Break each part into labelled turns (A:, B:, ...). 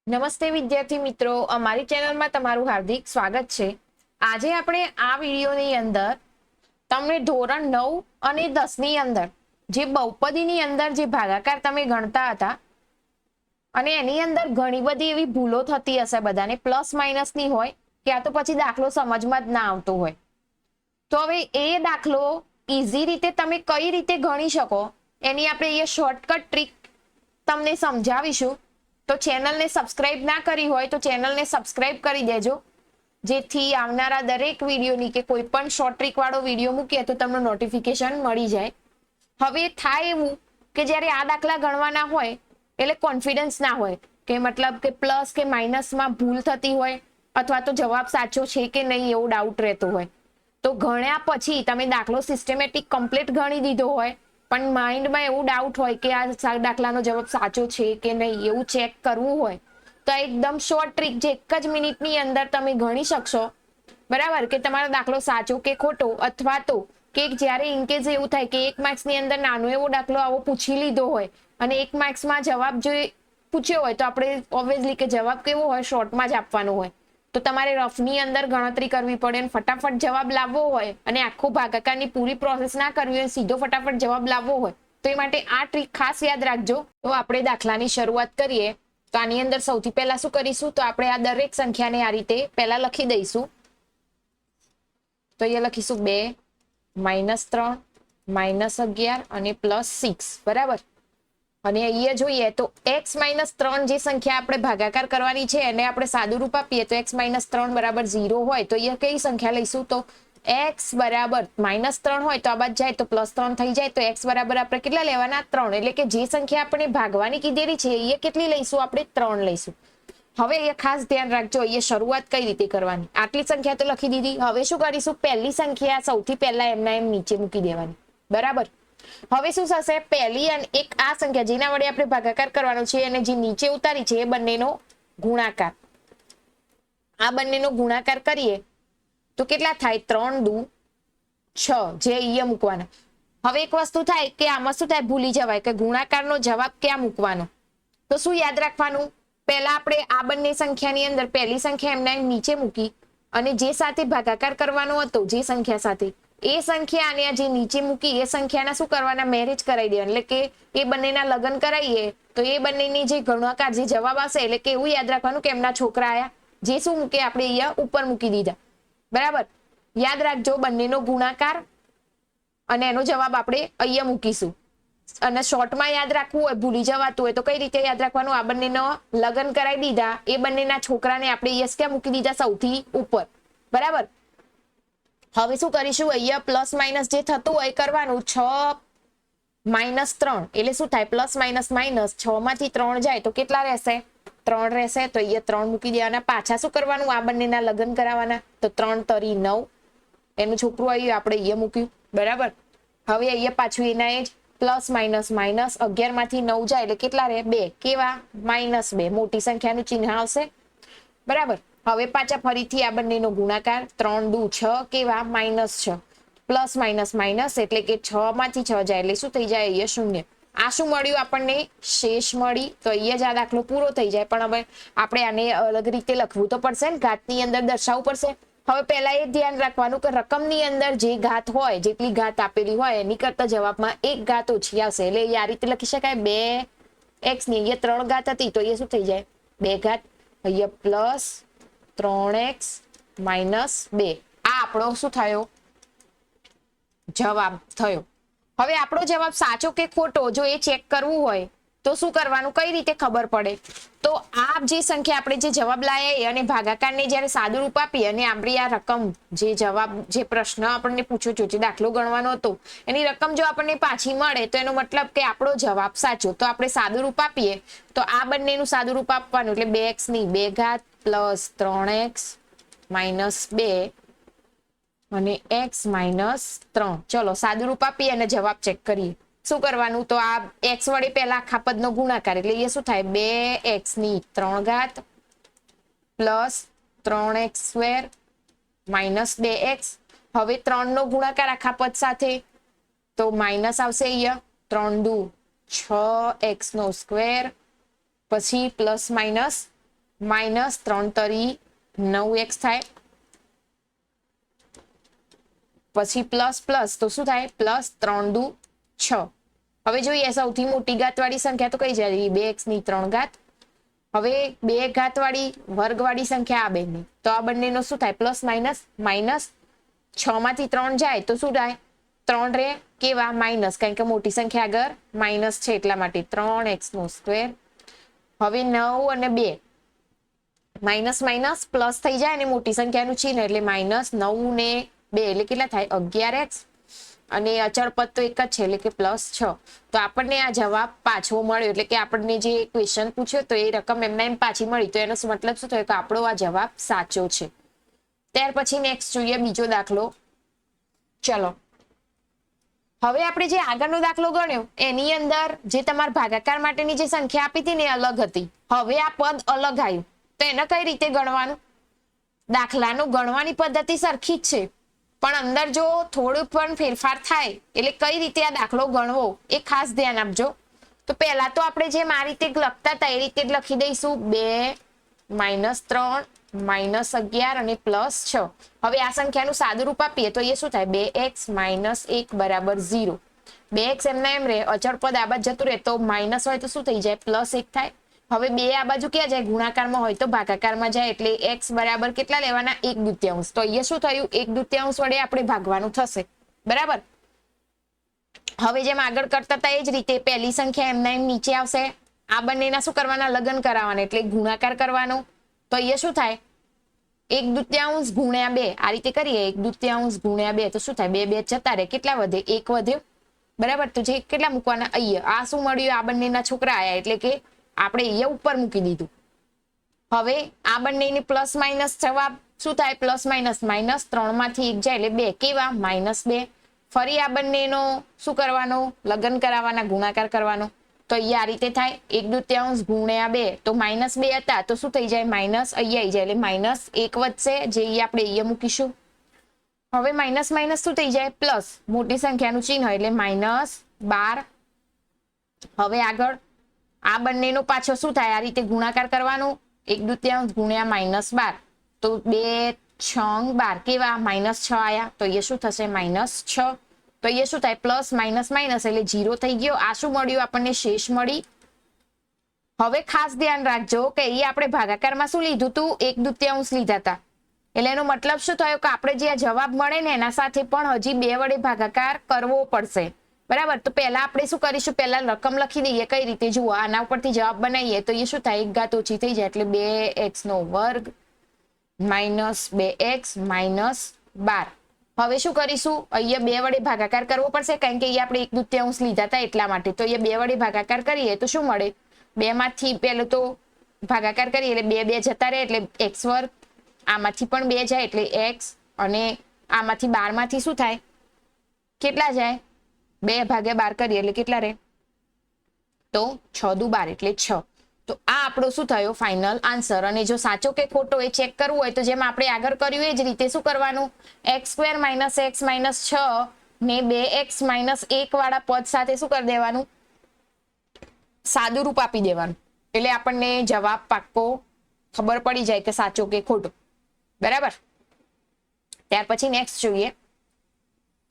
A: નમસ્તે વિદ્યાર્થી મિત્રો, અમારી ચેનલમાં તમારું હાર્દિક સ્વાગત છે। આજે આપણે આ વિડીયોની અંદર તમને ધોરણ 9 અને 10 ની અંદર જે બહુપદીની અંદર જે ભાગાકાર તમે ગણતા હતા અને એની અંદર ઘણી બધી એવી ભૂલો થતી હશે બધાને, પ્લસ માઇનસ ની હોય કે આ તો પછી દાખલો સમજમાં જ ના આવતો હોય, તો હવે એ દાખલો ઈઝી રીતે તમે કઈ રીતે ગણી શકો એની આપણે એ શોર્ટકટ ટ્રીક તમને સમજાવીશું। તો ચેનલને સબસ્ક્રાઇબ ના કરી હોય તો ચેનલને સબસ્ક્રાઇબ કરી દેજો, જેથી આવનારા દરેક વિડીયોની કે કોઈ પણ શોર્ટ ટ્રીક વાળો વિડીયો મૂકીએ તો તમને નોટિફિકેશન મળી જાય। હવે થાય એવું કે જ્યારે આ દાખલા ગણવાના હોય એટલે કોન્ફિડન્સ ના હોય કે મતલબ કે પ્લસ કે માઇનસમાં ભૂલ થતી હોય અથવા તો જવાબ સાચો છે કે નહીં એવો ડાઉટ રહેતો હોય, તો ગણ્યા પછી તમે દાખલો સિસ્ટમેટિક કમ્પ્લીટ ગણી દીધો હોય પણ માઇન્ડમાં એવું ડાઉટ હોય કે આ દાખલાનો જવાબ સાચો છે કે નહીં એવું ચેક કરવું હોય તો એકદમ શોર્ટ ટ્રીક જે એક જ મિનિટની અંદર તમે ગણી શકશો, બરાબર, કે તમારો દાખલો સાચો કે ખોટો, અથવા તો કે જ્યારે ઇનકેસ એવું થાય કે 1 માર્ક્સની અંદર નાનો એવો દાખલો આવો પૂછી લીધો હોય અને 1 માર્ક્સમાં જવાબ જો પૂછ્યો હોય તો આપણે ઓબ્વિયસલી કે જવાબ કેવો હોય શોર્ટમાં જ આપવાનો હોય, તો તમારે રફની અંદર ગણતરી કરવી પડે અને ફટાફટ જવાબ લાવવો હોય અને આખો ભાગાકારની પૂરી પ્રોસેસ ના કરવી હોય, સીધો ફટાફટ જવાબ લાવવો હોય તો એ માટે આ ટ્રીક ખાસ યાદ રાખજો। તો આપણે દાખલાની શરૂઆત કરીએ તો આની અંદર સૌથી પહેલા શું કરીશું, તો આપણે આ દરેક સંખ્યાને આ રીતે પહેલા લખી દઈશું। તો અહીંયા લખીશું 2 -3 -11 અને +6, બરાબર। અને અહીંયા જોઈએ તો x - 3 જે સંખ્યા આપણે ભાગાકાર કરવાની છે એને આપણે સાદું રૂપ આપીએ તો x - 3 બરાબર 0 હોય તો અહીંયા કઈ સંખ્યા લઈશું, તો x બરાબર -3 હોય તો આ બાદ જાય તો +3 થઈ જાય, તો x બરાબર આપણે કેટલા લેવાના 3, એટલે કે જે સંખ્યા આપણે ભાગવાની કીધેલી છે એ કેટલી લઈશું, આપણે 3 લઈશું। હવે અહીંયા ખાસ ધ્યાન રાખજો, અહીંયા શરૂઆત કઈ રીતે કરવાની, આટલી સંખ્યા તો લખી દીધી, હવે શું કરીશું, પહેલી સંખ્યા સૌથી પહેલા એમના એમ નીચે મૂકી દેવાની, બરાબર। હવે શું થશે, પહેલી અને એક આ સંખ્યા જેના વડે આપણે ભાગાકાર કરવાનો છે અને જે નીચે ઉતારી છે એ બંનેનો ગુણાકાર, આ બંનેનો ગુણાકાર કરીએ તો કેટલા થાય, 3 દુ 6 જે અહીંયા મૂકવાના। હવે એક વસ્તુ થાય કે આમાં શું થાય, ભૂલી જવાય કે ગુણાકારનો જવાબ ક્યાં મૂકવાનો, તો શું યાદ રાખવાનું, પહેલા આપણે આ બંને સંખ્યાની અંદર પહેલી સંખ્યા એમના એમ નીચે મૂકી અને જે સાથે ભાગાકાર કરવાનો હતો જે સંખ્યા સાથે એ સંખ્યા અને જે નીચે મૂકી એ સંખ્યાના શું કરવાના, મેરેજ કરાવી દેવાના, એટલે કે એ બંનેના લગ્ન કરાવીએ તો એ બંનેની જે ગુણાકાર જે જવાબ આવશે એટલે કે એવું યાદ રાખવાનું કે એમના છોકરા આયા જે શું મૂકે આપણે અહીંયા ઉપર મૂકી દીધા, બરાબર। યાદ રાખજો બંનેનો ગુણાકાર અને એનો જવાબ આપણે અહીંયા મૂકીશું, અને શોર્ટમાં યાદ રાખવું હોય ભૂલી જવાતું હોય તો કઈ રીતે યાદ રાખવાનું, આ બંનેનો લગ્ન કરાવી દીધા એ બંનેના છોકરાને આપણે અહીંયા ક્યાં મૂકી દીધા, સૌથી ઉપર, બરાબર। હવે શું કરીશું, અહીંયા પ્લસ માઇનસ જે થતું હોય કરવાનું, 6 - 3 એટલે શું થાય, પ્લસ માઇનસ માઇનસ 6 માંથી 3 જાય તો કેટલા રહેશે, 3 રહેશે, તો અહીંયા 3 મૂકી દેવાના, પાછા શું કરવાનું, આ બંનેના લગ્ન કરાવવાના, તો 3 તરી 9 એનું છોકરું આવ્યું આપણે અહીંયા મૂક્યું, બરાબર। હવે અહીંયા પાછું એના એ જ પ્લસ માઇનસ માઇનસ 11 માંથી 9 જાય એટલે કેટલા રહે, 2, કેવા, -2 મોટી સંખ્યાનું ચિહ્ન આવશે, બરાબર। હવે પાછા ફરીથી આ બંનેનો ગુણાકાર, 3 દુ 6 કેવા, -6 પ્લસ માઇનસ માઇનસ એટલે કે 6 માંથી 6 જાય એટલે શું થઈ જાય, અહીંયા 0। આ શું મળ્યું આપણને, શેષ મળી, તો અહીંયા જ આ દાખલો પૂરો થઈ જાય। પણ હવે આપણે આને અલગ રીતે લખવું તો પડશે ને, ઘાતની અંદર દર્શાવવું પડશે। હવે પહેલા એ ધ્યાન રાખવાનું કે રકમની અંદર જે ઘાત હોય, જેટલી ઘાત આપેલી હોય એની કરતા જવાબમાં એક ઘાત ઓછી આવશે, એટલે આ રીતે લખી શકાય, 2x ની અહીંયા 3 ઘાત હતી તો એ શું થઈ જાય, 2 ઘાત, અહીંયા પ્લસ 3x - 2, આ આપણો શું થયો, જવાબ થયો। હવે આપણો જવાબ સાચો કે ખોટો જો એ ચેક કરવું હોય તો શું કરવાનું, કઈ રીતે ખબર પડે, તો આ જે સંખ્યા આપણે જે જવાબ લાયા અને ભાગાકારને જ્યારે સાદું રૂપ આપી અને આપણી આ રકમ જે જવાબ જે પ્રશ્ન આપણને પૂછ્યો છે, જે દાખલો ગણવાનો હતો એની રકમ જો આપણને પાછી મળે તો એનો મતલબ કે આપણો જવાબ સાચો, તો આપણે સાદું રૂપ આપીએ તો આ બંનેનું સાદું રૂપ આપવાનું, એટલે 2x ની 2 ઘાત પ્લસ 3x - 2 અને x - 3, ચલો સાદું રૂપ આપીએ અને જવાબ ચેક કરીએ, શું કરવાનું, તો આ x વડે પહેલા આખા પદનો ગુણાકાર એટલે એ શું થાય, 2x ની 3 ઘાત પ્લસ 3x² - 2x, હવે 3 નો ગુણાકાર આખા પદ સાથે તો માઇનસ આવશે, અહીંયા 3 દુ 6x² પછી પ્લસ માઇનસ માઇનસ 3 તરી 9x થાય, પછી પ્લસ પ્લસ તો શું થાય પ્લસ 3 દુ 6. હવે જોઈએ સૌથી મોટી ઘાતવાળી સંખ્યા તો કઈ જાય 2x ની 3 ઘાત. હવે 2 ઘાતવાળી વર્ગવાળી સંખ્યા આ બેની તો આ બંનેનો શું થાય પ્લસ માઇનસ માઇનસ 6 માંથી 3 જાય તો શું થાય 3 રે કેવા માઇનસ, કારણ કે મોટી સંખ્યા આગળ માઇનસ છે એટલા માટે 3x નો સ્ક્વેર. હવે 9 અને 2 માઇનસ માઇનસ પ્લસ થઈ જાય અને મોટી સંખ્યાનું ચિહ્ન એટલે માઇનસ 9 ને 2 એટલે કેટલા થાય 11x અને અચળ પદ તો એક જ છે એટલે કે પ્લસ 6. તો આપણને આ જવાબ પાછો મળ્યો એટલે કે આપણને જે ક્વેશ્ચન પૂછ્યો તો એ રકમ એમના એમ પાછી મળી. તો એનો મતલબ શું થયો કે આપણો આ જવાબ સાચો છે. ત્યાર પછી નેક્સ્ટ જોઈએ બીજો દાખલો. ચલો હવે આપણે જે આગળનો દાખલો ગણ્યો એની અંદર જે તમારા ભાગાકાર માટેની જે સંખ્યા આપી હતી ને એ અલગ હતી. હવે આ પદ અલગ આવ્યું તો એને કઈ રીતે ગણવાનું? દાખલાનું ગણવાની પદ્ધતિ સરખી જ છે પણ અંદર જો થોડું પણ ફેરફાર થાય એટલે કઈ રીતે આ દાખલો ગણવો એ ખાસ ધ્યાન આપજો. તો પહેલા તો આપણે જેમ આ રીતે લખતા હતા એ રીતે જ લખી દઈશું 2 માઇનસ 3 માઇનસ 11 અને પ્લસ 6. હવે આ સંખ્યાનું સાદું રૂપ આપીએ તો એ શું થાય 2x માઇનસ 1 બરાબર 0. 2x એમના એમ રહે, અચળ પદ આ બાજુ જતું રહે તો માઇનસ હોય તો શું થઈ જાય પ્લસ 1 થાય. હવે 2 આ બાજુ ક્યાં જાય ગુણાકારમાં હોય તો ભાગાકારમાં જાય એટલે x બરાબર કેટલા લેવાના 1/2. તો અહીંયા શું થયું 1/2 વડે આપણે ભાગવાનું થશે બરાબર. હવે જેમ આગળ કરતા હતા એ જ રીતે પહેલી સંખ્યા એમના એમ નીચે આવશે. આ બંનેના શું કરવાના લગન કરાવવાના એટલે ગુણાકાર કરવાનો. તો અહીંયા શું થાય 1/2 ગુણ્યા 2 આ રીતે કરીએ 1/2 ગુણ્યા 2 તો શું થાય 2 2 જતા રહે કેટલા વધે 1 વધ્યો બરાબર. તો જે કેટલા મૂકવાના અહીંયા આ શું મળ્યું આ બંનેના છોકરા આયા એટલે કે આપણે અહીંયા ઉપર મૂકી દીધું. હવે આ બંનેની પ્લસ માઇનસ જવાબ શું થાય પ્લસ માઇનસ માઇનસ 3 માંથી 1 જાય એટલે 2 કેવા -2. ફરી આ બંનેનો શું કરવાનો લગન કરાવવાના ગુણાકાર કરવાનો. તો અહીંયા આ રીતે થાય 1/2 ગુણ્યા 2 તો -2 હતા તો શું થઈ જાય માઇનસ અહીંયા આવી જાય એટલે -1 વધશે જે આપણે અહીંયા મૂકીશું. હવે માઇનસ માઇનસ શું થઈ જાય પ્લસ મોટી સંખ્યાનું ચિહ્ન એટલે -12. હવે આગળ આ બંનેનો પાછો શું થાય આ રીતે ગુણાકાર કરવાનો 1/2 ગુણ્યા -12 તો 2 6 12 કેવા -6 આયા તો એ શું થશે -6. તો એ શું થાય પ્લસ માઇનસ માઇનસ એટલે 0 થઈ ગયો. આ શું મળ્યું આપણને શેષ મળી. હવે ખાસ ધ્યાન રાખજો કે એ આપણે ભાગાકારમાં શું લીધું હતું 1/2 લીધા હતા એટલે એનો મતલબ શું થયો કે આપણે જે આ જવાબ મળે ને એના સાથે પણ હજી 2 વડે ભાગાકાર કરવો પડશે બરાબર. તો પહેલા આપણે શું કરીશું પહેલા રકમ લખી દઈએ કઈ રીતે જુઓ આના ઉપરથી જવાબ બનાવીએ તો એ શું થાય 1 ઘાત ઓછી થઈ જાય એટલે 2x નો વર્ગ માઇનસ 2x માઇનસ 12. હવે શું કરીશું અહીંયા 2 વડે ભાગાકાર કરવો પડશે કારણ કે અહીંયા આપણે 1/2 લીધા હતા એટલા માટે. તો અહીંયા 2 વડે ભાગાકાર કરીએ તો શું મળે 2 માંથી પહેલું તો ભાગાકાર કરીએ એટલે 2 2 જતા રહે એટલે x વર્ગ આમાંથી પણ 2 જાય એટલે x અને આમાંથી 12 માંથી શું થાય કેટલા જાય 2 ભાગ્યા 12 કરીએ એટલે કેટલા રહે તો 6 દુ 12 એટલે 6. તો આ આપણો શું થયો ફાઇનલ આન્સર. અને જો સાચો કે ખોટો એ ચેક કરવું હોય તો જેમ આપણે આગળ કર્યું એ જ રીતે શું કરવાનું x² - x - 6 ને 2x - 1 વાળા પદ સાથે શું કરી દેવાનું સાદું રૂપ આપી દેવાનું એટલે આપણને જવાબ પાક્કો ખબર પડી જાય કે સાચો કે ખોટો બરાબર. ત્યાર પછી નેક્સ્ટ જોઈએ.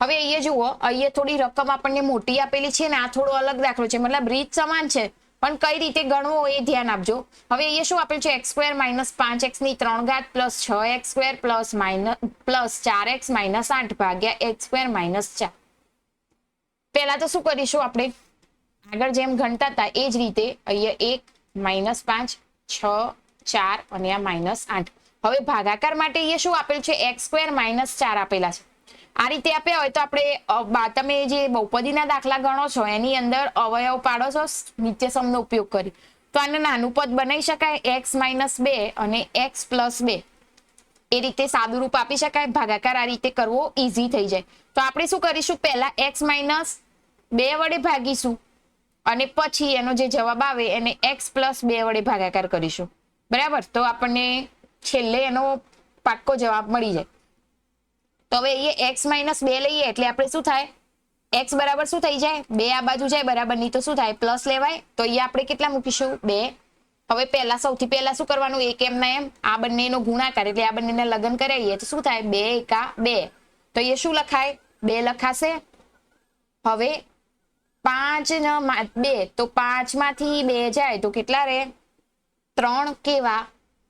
A: હવે અહીંયા જુઓ અહીંયા થોડી રકમ આપણને મોટી આપેલી છે ને આ થોડો અલગ દાખલો છે મતલબ રીત સમાન છે પણ કઈ રીતે ગણવો એ ધ્યાન આપજો. હવે અહીંયા શું આપેલું છે x² - 5x ની 3 ઘાત પ્લસ 6x² પ્લસ 4x - 8 ભાગ્યા x² - 4. પહેલા તો શું કરીશું આપણે આગળ જેમ ગણતા હતા એ જ રીતે અહીંયા 1 -5 6 4 અને આ -8. હવે ભાગાકાર માટે અહીંયા શું આપેલું છે x² - 4 આપેલા છે. આ રીતે આપ્યા હોય તો આપણે તમે જે બહુપદીના દાખલા ગણો છો એની અંદર અવયવ પાડો છો નીચે સમનો ઉપયોગ કરી તો આને નાનું પદ બનાવી શકાય x - 2 અને x + 2 એ રીતે સાદું રૂપ આપી શકાય. ભાગાકાર આ રીતે કરવો ઈઝી થઈ જાય. તો આપણે શું કરીશું પહેલા x - 2 વડે ભાગીશું અને પછી એનો જે જવાબ આવે એને x + 2 વડે ભાગાકાર કરીશું બરાબર. તો આપણને છેલ્લે એનો પાક્કો જવાબ મળી જાય. તો હવે અહીંયા x - 2 લઈએ એટલે આપણે શું થાય x બરાબર શું થઈ જાય 2 આ બાજુ જાય બરાબર નહીં તો શું થાય પ્લસ લેવાય. તો અહીંયા આપણે કેટલા મૂકીશું 2 હવે પહેલા સૌથી પહેલા શું કરવાનું, એક એમના એમ આ બંનેનો ગુણાકાર એટલે આ બંનેને લગન કરાવીએ તો શું થાય, 2 એકા 2, તો એ શું લખાય, 2 લખાશે. હવે 5 ને 2, તો 5 માંથી 2 જાય તો કેટલા રહે, 3 કેવા,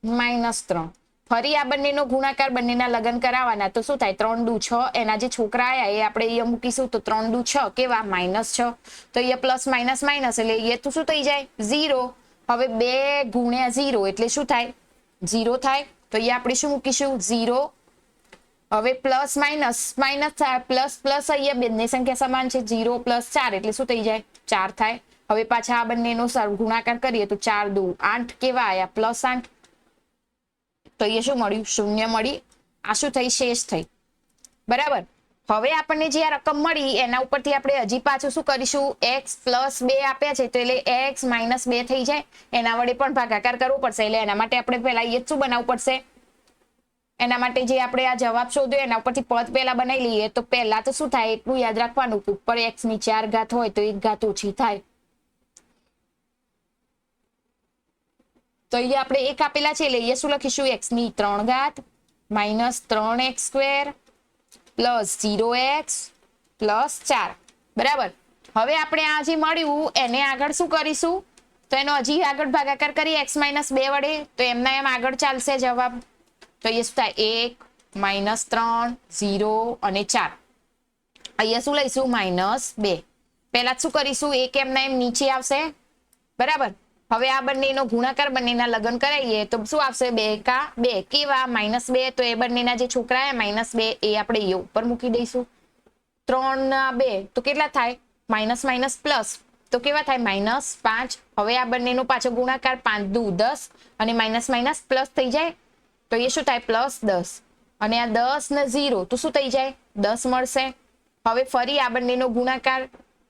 A: -3. ફરી આ બંનેનો ગુણાકાર, બંનેના લગન કરાવવાના તો શું થાય, 3 દુ 6, એના જે છોકરા આયા એ આપણે અહીંયા મૂકીશું તો 3 દુ 6 કેવા, -6. તો અહીંયા પ્લસ માઇનસ માઇનસ એટલે એ તો શું થઈ જાય, 0. હવે 2 ગુણ્યા 0 એટલે શું થાય, 0 થાય. તો અહીંયા આપણે શું મૂકીશું, 0. હવે પ્લસ માઇનસ માઇનસ થાય, પ્લસ પ્લસ અહીંયા બંને સંખ્યા સમાન છે, 0 + 4 એટલે શું થઈ જાય, 4 થાય. હવે પાછા આ બંનેનો ગુણાકાર કરીએ તો 4 દુ 8 કેવા આયા, +8. તો એ શું મળ્યું, 0 મળી. આ શું થઈ, શેષ થઈ. બરાબર. હવે આપણને જે આ રકમ મળી એના ઉપરથી આપણે હજી પાછું શું કરીશું, x + 2 આપ્યા છે તો એટલે x - 2 થઈ જાય, એના વડે પણ ભાગાકાર કરવો પડશે. એટલે એના માટે આપણે પહેલા એ શું બનાવવું પડશે, એના માટે જે આપણે આ જવાબ શોધ્યો એના ઉપરથી પદ પહેલા બનાવી લઈએ. તો પહેલા તો શું થાય, એટલું યાદ રાખવાનું કે ઉપર x ની 4 ઘાત હોય તો 1 ઘાત ઓછી થાય. તો અહીંયા આપણે 1 આપેલા છે એટલે અહીંયા શું લખીશું, x ની 3 ઘાત -3x² + 0x + 4. બરાબર. હવે આપણે આ જે મળ્યું એને આગળ શું કરીશું, તો એનો હજી આગળ ભાગાકાર કરીએ x - 2 વડે, તો એમના એમ આગળ ચાલશે જવાબ. તો એ શું થાય, 1 -3 0 અને 4. અહીંયા શું લઈશું, -2. પહેલા શું કરીશું, 1 એમના એમ નીચે આવશે. બરાબર. હવે આ બંનેનો ગુણાકાર, બંનેના લગન કરાવીએ તો શું આવશે, 2 એકા 2 કેવા, -2. તો એ બંનેના જે છોકરા -2 એ આપણે એ ઉપર મૂકી દઈશું. 3 ના 2 તો કેટલા થાય, માઇનસ પ્લસ તો કેવા થાય, -5. હવે આ બંનેનો પાછો ગુણાકાર, 5 દુ 10 અને માઇનસ પ્લસ થઈ જાય તો એ શું થાય, +10. અને આ 10 ને 0 તો શું થઈ જાય, 10 મળશે. હવે ફરી આ બંનેનો ગુણાકાર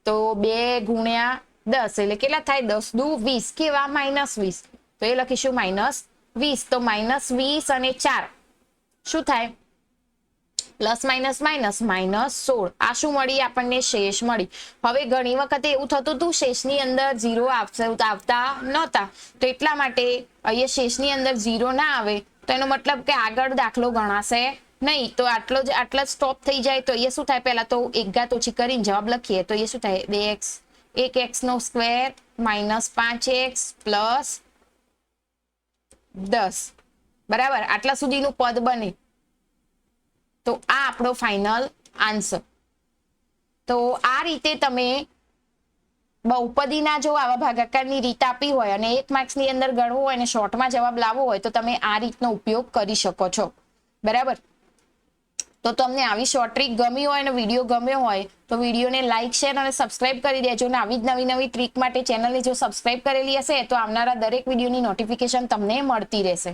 A: તો 2 ગુણ્યા 10 એટલે કેટલા થાય, 10 દુ 20 કેવા, -20. તો એ લખીશું -20. તો -20 અને 4 શું થાય, +- આ શું મળી આપણને, શેષ મળી. હવે ઘણી વખતે એવું થતું હતું શેષની અંદર 0 આવતા નહોતા, તો એટલા માટે અહીંયા શેષની અંદર 0 ના આવે તો એનો મતલબ કે આગળ દાખલો ગણાશે નહીં. તો આટલા જ સ્ટોપ થઈ જાય. તો એ શું થાય, પહેલા તો 1 ઘાત ઓછી કરીને જવાબ લખીએ તો એ શું થાય, 2x 1x² -5x + 10. બરાબર. આટલા સુધીનું પદ બને તો આ આપણો ફાઇનલ આન્સર. તો આ રીતે તમે બહુપદીના જો આવા ભાગાકારની રીત આપી હોય અને 1 માર્ક્સની અંદર ગણવું હોય અને શોર્ટમાં જવાબ લાવવો હોય તો તમે આ રીતનો ઉપયોગ કરી શકો છો. બરાબર. તો તમને આવી શોર્ટ ટ્રીક ગમી હોય અને વિડીયો ગમ્યો હોય તો વિડીયોને લાઇક, શેર અને સબસ્ક્રાઇબ કરી દેજો. અને આવી જ નવી ટ્રીક માટે ચેનલને જો સબસ્ક્રાઇબ કરેલી હશે તો આવનારા દરેક વિડીયોની નોટિફિકેશન તમને મળતી રહેશે.